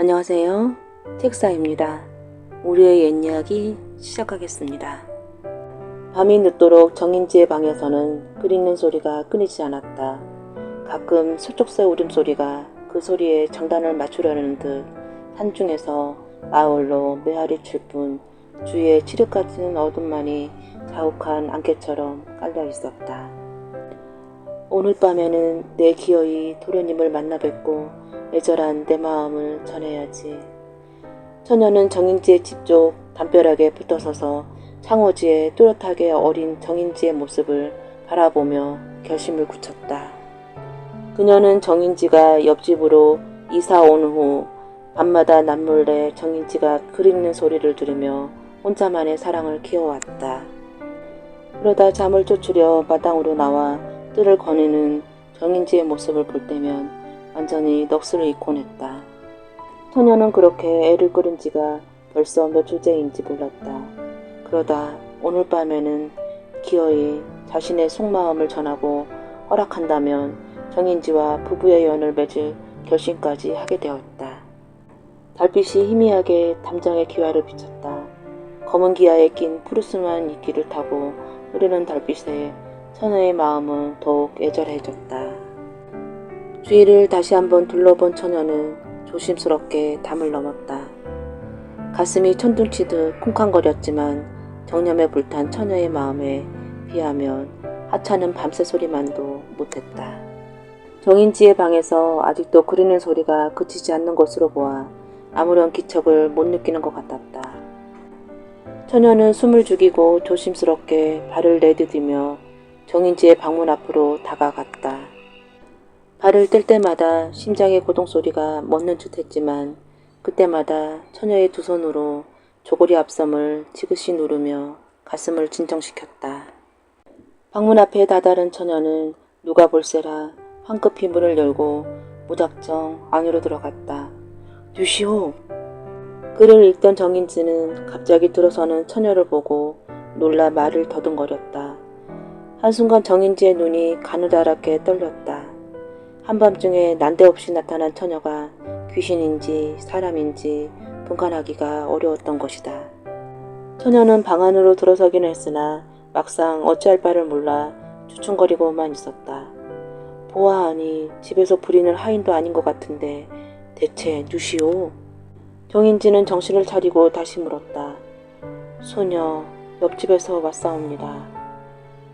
안녕하세요. 책사입니다. 우리의 옛 이야기 시작하겠습니다. 밤이 늦도록 정인지의 방에서는 글 읽는 소리가 끊이지 않았다. 가끔 술족새 울음소리가 그 소리에 장단을 맞추려는 듯 산중에서 마을로 메아리 칠 뿐 주위에 칠흑 같은 어둠만이 자욱한 안개처럼 깔려 있었다. 오늘 밤에는 내 기어이 도련님을 만나 뵙고 애절한 내 마음을 전해야지. 처녀는 정인지의 집 쪽 담벼락에 붙어서서 창호지에 뚜렷하게 어린 정인지의 모습을 바라보며 결심을 굳혔다. 그녀는 정인지가 옆집으로 이사 온 후 밤마다 남몰래 정인지가 글 읽는 소리를 들으며 혼자만의 사랑을 키워왔다. 그러다 잠을 쫓으려 마당으로 나와 뜰을 거니는 정인지의 모습을 볼 때면 완전히 넋을 잃곤 했다. 처녀는 그렇게 애를 끓인 지가 벌써 며칠째인지 몰랐다. 그러다 오늘 밤에는 기어이 자신의 속마음을 전하고 허락한다면 정인지와 부부의 연을 맺을 결심까지 하게 되었다. 달빛이 희미하게 담장의 기와를 비쳤다. 검은 기아에 낀 푸르스름한 이끼를 타고 흐르는 달빛에 처녀의 마음은 더욱 애절해졌다. 주위를 다시 한번 둘러본 처녀는 조심스럽게 담을 넘었다. 가슴이 천둥치듯 쿵쾅거렸지만 정념에 불탄 처녀의 마음에 비하면 하찮은 밤새 소리만도 못했다. 정인지의 방에서 아직도 그리는 소리가 그치지 않는 것으로 보아 아무런 기척을 못 느끼는 것 같았다. 처녀는 숨을 죽이고 조심스럽게 발을 내디디며 정인지의 방문 앞으로 다가갔다. 발을 뗄 때마다 심장의 고동소리가 멎는 듯 했지만 그때마다 처녀의 두 손으로 조고리 앞섬을 지그시 누르며 가슴을 진정시켰다. 방문 앞에 다다른 처녀는 누가 볼세라 황급히 문을 열고 무작정 안으로 들어갔다. 유시오! 글을 읽던 정인지는 갑자기 들어서는 처녀를 보고 놀라 말을 더듬거렸다. 한순간 정인지의 눈이 가느다랗게 떨렸다. 한밤중에 난데없이 나타난 처녀가 귀신인지 사람인지 분간하기가 어려웠던 것이다. 처녀는 방 안으로 들어서긴 했으나 막상 어찌할 바를 몰라 주춤거리고만 있었다. 보아하니 집에서 부리는 하인도 아닌 것 같은데 대체 누시오? 정인지는 정신을 차리고 다시 물었다. 소녀, 옆집에서 왔사옵니다.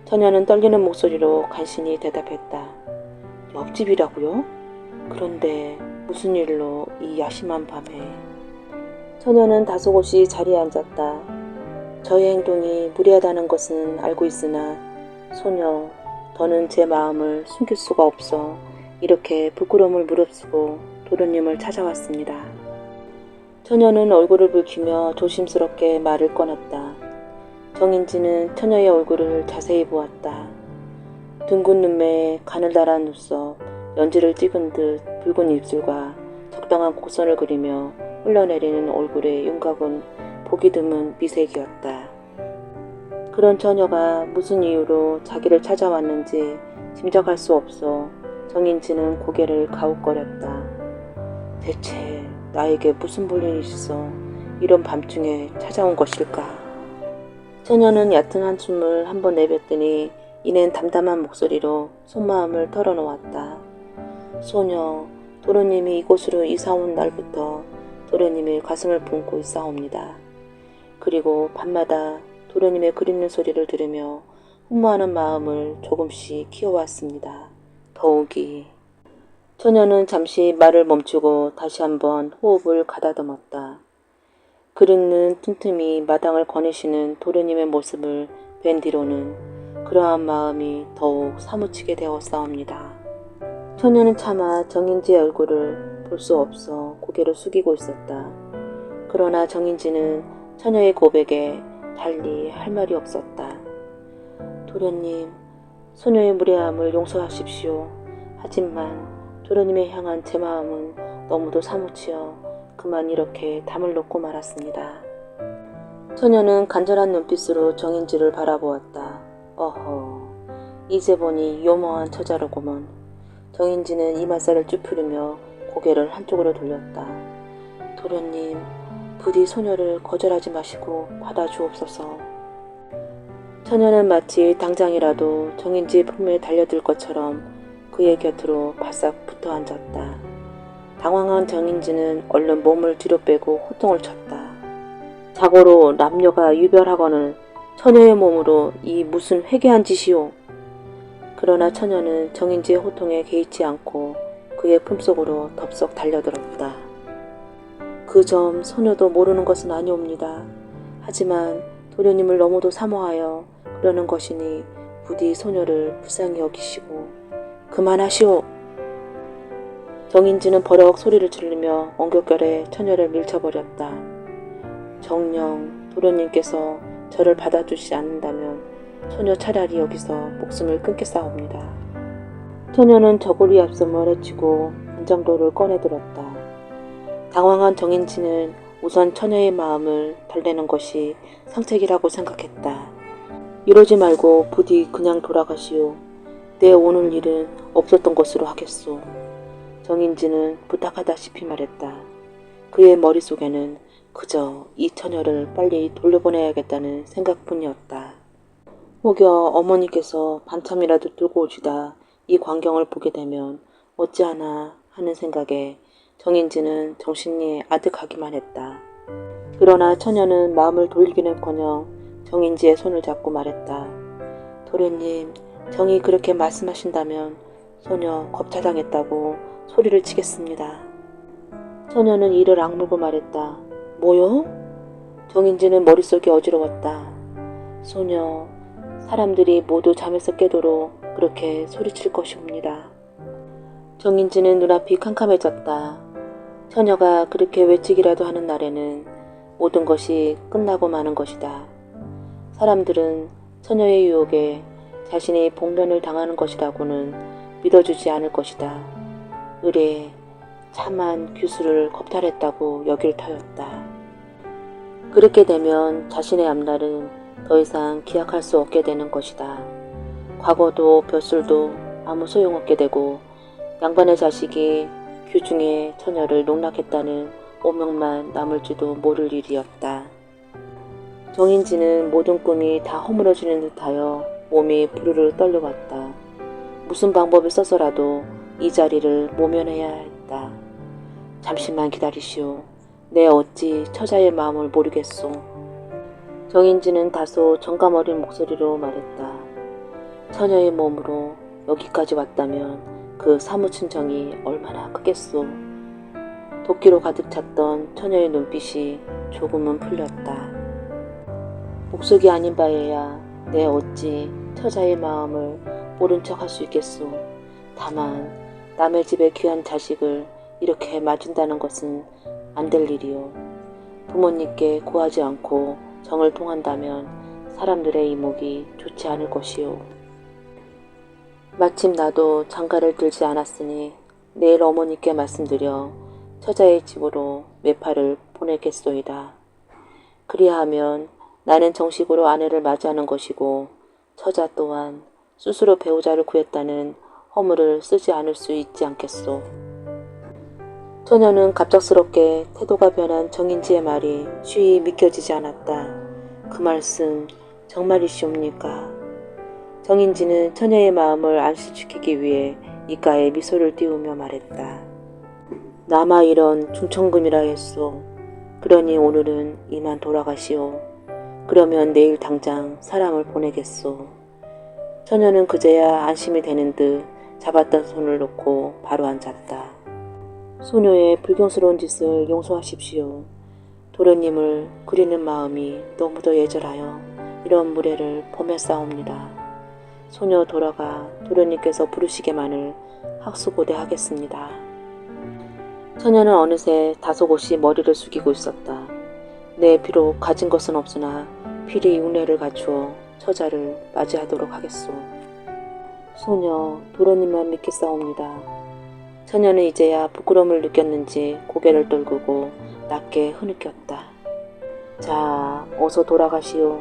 처녀는 떨리는 목소리로 간신히 대답했다. 옆집이라고요? 그런데 무슨 일로 이 야심한 밤에? 처녀는 다소곳이 자리에 앉았다. 저의 행동이 무례하다는 것은 알고 있으나 소녀, 더는 제 마음을 숨길 수가 없어 이렇게 부끄러움을 무릅쓰고 도련님을 찾아왔습니다. 처녀는 얼굴을 붉히며 조심스럽게 말을 꺼냈다. 정인지는 처녀의 얼굴을 자세히 보았다. 둥근 눈매에 가늘다란 눈썹, 연지를 찍은 듯 붉은 입술과 적당한 곡선을 그리며 흘러내리는 얼굴의 윤곽은 보기 드문 미색이었다. 그런 처녀가 무슨 이유로 자기를 찾아왔는지 짐작할 수 없어 정인지는 고개를 가웃거렸다. 대체 나에게 무슨 볼일이 있어 이런 밤중에 찾아온 것일까? 처녀는 얕은 한숨을 한번 내뱉더니 이낸 담담한 목소리로 속마음을 털어놓았다. 소녀, 도련님이 이곳으로 이사온 날부터 도련님의 가슴을 품고 있사옵니다. 그리고 밤마다 도련님의 글 읽는 소리를 들으며 흠모하는 마음을 조금씩 키워왔습니다. 더욱이 처녀는 잠시 말을 멈추고 다시 한번 호흡을 가다듬었다. 글 읽는 틈틈이 마당을 거니시는 도련님의 모습을 뵌 뒤로는 그러한 마음이 더욱 사무치게 되었사옵니다. 처녀는 차마 정인지의 얼굴을 볼 수 없어 고개를 숙이고 있었다. 그러나 정인지는 처녀의 고백에 달리 할 말이 없었다. 도련님, 소녀의 무례함을 용서하십시오. 하지만 도련님에 향한 제 마음은 너무도 사무치어 그만 이렇게 담을 놓고 말았습니다. 처녀는 간절한 눈빛으로 정인지를 바라보았다. 어허, 이제 보니 요모한 처자로구먼. 정인지는 이맛살을 쭈푸리며 고개를 한쪽으로 돌렸다. 도련님, 부디 소녀를 거절하지 마시고 받아주옵소서. 처녀는 마치 당장이라도 정인지의 품에 달려들 것처럼 그의 곁으로 바싹 붙어 앉았다. 당황한 정인지는 얼른 몸을 뒤로 빼고 호통을 쳤다. 자고로 남녀가 유별하거늘 처녀의 몸으로 이 무슨 회개한 짓이오. 그러나 처녀는 정인지의 호통에 개의치 않고 그의 품속으로 덥석 달려들었다. 그 점 소녀도 모르는 것은 아니옵니다. 하지만 도련님을 너무도 사모하여 그러는 것이니 부디 소녀를 불쌍히 여기시고 그만하시오. 정인지는 버럭 소리를 지르며 엉겹결에 처녀를 밀쳐버렸다. 정녕 도련님께서 저를 받아주시지 않는다면 소녀 차라리 여기서 목숨을 끊겠사옵니다. 처녀는 저고리 앞섬을 헤치고 은장도를 꺼내들었다. 당황한 정인지는 우선 처녀의 마음을 달래는 것이 상책이라고 생각했다. 이러지 말고 부디 그냥 돌아가시오. 내 오늘 일은 없었던 것으로 하겠소. 정인지는 부탁하다시피 말했다. 그의 머릿속에는 그저 이 처녀를 빨리 돌려보내야겠다는 생각뿐이었다. 혹여 어머니께서 반참이라도 들고 오시다 이 광경을 보게 되면 어찌하나 하는 생각에 정인지는 정신이 아득하기만 했다. 그러나 처녀는 마음을 돌리기는커녕 정인지의 손을 잡고 말했다. 도련님, 정이 그렇게 말씀하신다면 소녀 겁탈당했다고 소리를 치겠습니다. 처녀는 이를 악물고 말했다. 뭐요? 정인지는 머릿속이 어지러웠다. 소녀, 사람들이 모두 잠에서 깨도록 그렇게 소리칠 것이옵니다. 정인지는 눈앞이 캄캄해졌다. 처녀가 그렇게 외치기라도 하는 날에는 모든 것이 끝나고 마는 것이다. 사람들은 처녀의 유혹에 자신이 복면을 당하는 것이라고는 믿어주지 않을 것이다. 의례, 참한 규수를 겁탈했다고 여길 터였다. 그렇게 되면 자신의 앞날은 더 이상 기약할 수 없게 되는 것이다. 과거도 벼슬도 아무 소용없게 되고 양반의 자식이 규중에 처녀를 농락했다는 오명만 남을지도 모를 일이었다. 정인지는 모든 꿈이 다 허물어지는 듯하여 몸이 부르르 떨려왔다. 무슨 방법을 써서라도 이 자리를 모면해야 했다. 잠시만 기다리시오. 내 어찌 처자의 마음을 모르겠소. 정인지는 다소 정감 어린 목소리로 말했다. 처녀의 몸으로 여기까지 왔다면 그 사무친 정이 얼마나 크겠소. 도끼로 가득 찼던 처녀의 눈빛이 조금은 풀렸다. 복속이 아닌 바에야 내 어찌 처자의 마음을 모른 척 할 수 있겠소. 다만 남의 집의 귀한 자식을 이렇게 맞은다는 것은 안 될 일이오. 부모님께 고하지 않고 정을 통한다면 사람들의 이목이 좋지 않을 것이오. 마침 나도 장가를 들지 않았으니 내일 어머니께 말씀드려 처자의 집으로 매파를 보내겠소이다. 그리하면 나는 정식으로 아내를 맞이하는 것이고 처자 또한 스스로 배우자를 구했다는 허물을 쓰지 않을 수 있지 않겠소. 처녀는 갑작스럽게 태도가 변한 정인지의 말이 쉬이 믿겨지지 않았다. 그 말씀 정말이시옵니까? 정인지는 처녀의 마음을 안심시키기 위해 이가에 미소를 띄우며 말했다. 남아 이런 중천금이라 했소. 그러니 오늘은 이만 돌아가시오. 그러면 내일 당장 사람을 보내겠소. 처녀는 그제야 안심이 되는 듯 잡았던 손을 놓고 바로 앉았다. 소녀의 불경스러운 짓을 용서하십시오. 도련님을 그리는 마음이 너무도 예절하여 이런 무례를 범했사옵니다. 소녀 돌아가 도련님께서 부르시게만을 학수고대하겠습니다. 처녀는 어느새 다소곳이 머리를 숙이고 있었다. 내 비록 가진 것은 없으나 필히 윤회를 갖추어 처자를 맞이하도록 하겠소. 소녀 도련님만 믿겠사옵니다. 처녀는 이제야 부끄러움을 느꼈는지 고개를 떨구고 낮게 흐느꼈다. 자, 어서 돌아가시오.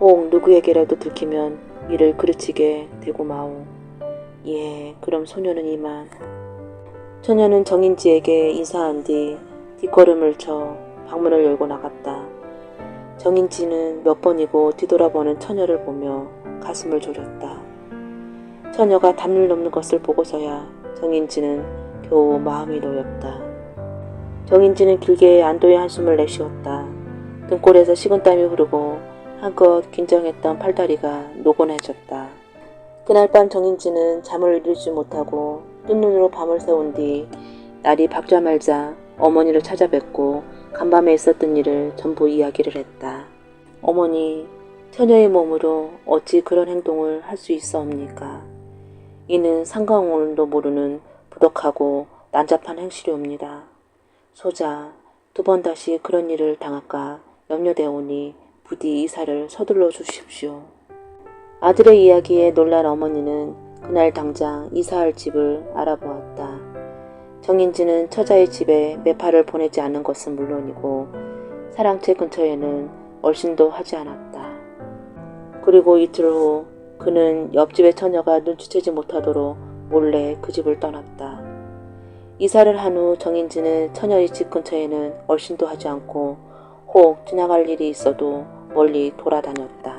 혹 누구에게라도 들키면 이를 그르치게 되고 마오. 예, 그럼 소녀는 이만. 처녀는 정인지에게 인사한 뒤 뒷걸음을 쳐 방문을 열고 나갔다. 정인지는 몇 번이고 뒤돌아보는 처녀를 보며 가슴을 졸였다. 처녀가 담을 넘는 것을 보고서야 정인지는 겨우 마음이 놓였다. 정인지는 길게 안도의 한숨을 내쉬었다. 등골에서 식은땀이 흐르고 한껏 긴장했던 팔다리가 노곤해졌다. 그날 밤 정인지는 잠을 이루지 못하고 뜬 눈으로 밤을 새운 뒤 날이 밝자말자 어머니를 찾아뵙고 간밤에 있었던 일을 전부 이야기를 했다. 어머니, 처녀의 몸으로 어찌 그런 행동을 할 수 있사옵니까? 이는 상관원도 모르는 부덕하고 난잡한 행실이옵니다. 소자, 2번 다시 그런 일을 당할까 염려되오니 부디 이사를 서둘러 주십시오. 아들의 이야기에 놀란 어머니는 그날 당장 이사할 집을 알아보았다. 정인지는 처자의 집에 매파를 보내지 않는 것은 물론이고 사랑채 근처에는 얼씬도 하지 않았다. 그리고 이틀 후 그는 옆집의 처녀가 눈치채지 못하도록 몰래 그 집을 떠났다. 이사를 한 후 정인지는 처녀의 집 근처에는 얼씬도 하지 않고 혹 지나갈 일이 있어도 멀리 돌아다녔다.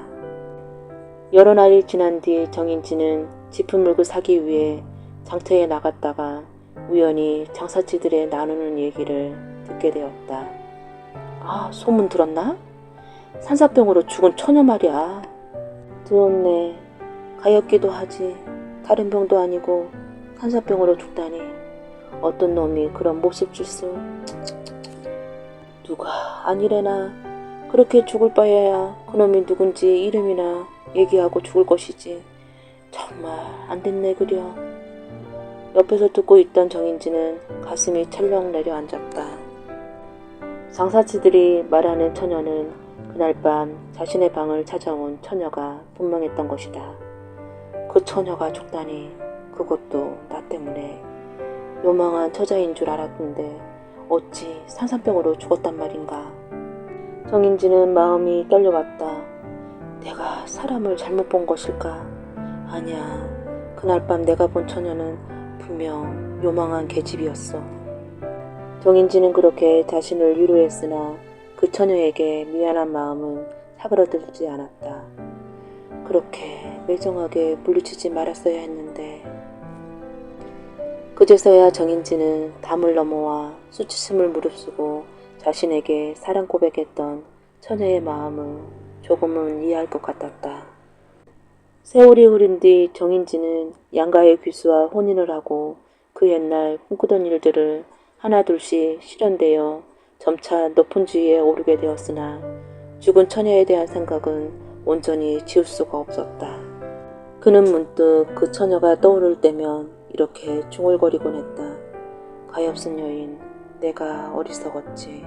여러 날이 지난 뒤 정인지는 짚은 물고 사기 위해 장터에 나갔다가 우연히 장사치들의 나누는 얘기를 듣게 되었다. 아, 소문 들었나? 산사병으로 죽은 처녀 말이야. 들었네. 가엾기도 하지. 다른 병도 아니고 산사병으로 죽다니. 어떤 놈이 그런 몹쓸 짓을. 누가 아니래나. 그렇게 죽을 바에야 그놈이 누군지 이름이나 얘기하고 죽을 것이지. 정말 안 됐네 그려. 옆에서 듣고 있던 정인지는 가슴이 철렁 내려앉았다. 장사치들이 말하는 처녀는 그날 밤 자신의 방을 찾아온 처녀가 분명했던 것이다. 그 처녀가 죽다니, 그것도 나 때문에. 요망한 처자인 줄 알았는데 어찌 산산병으로 죽었단 말인가. 정인지는 마음이 떨려왔다. 내가 사람을 잘못 본 것일까? 아니야. 그날 밤 내가 본 처녀는 분명 요망한 계집이었어. 정인지는 그렇게 자신을 위로했으나 그 처녀에게 미안한 마음은 사그러들지 않았다. 그렇게 매정하게 물리치지 말았어야 했는데. 그제서야 정인지는 담을 넘어와 수치심을 무릅쓰고 자신에게 사랑 고백했던 처녀의 마음을 조금은 이해할 것 같았다. 세월이 흐른 뒤 정인지는 양가의 귀수와 혼인을 하고 그 옛날 꿈꾸던 일들을 하나둘씩 실현되어 점차 높은 지위에 오르게 되었으나 죽은 처녀에 대한 생각은 온전히 지울 수가 없었다. 그는 문득 그 처녀가 떠오를 때면 이렇게 중얼거리곤 했다. 가엾은 여인, 내가 어리석었지.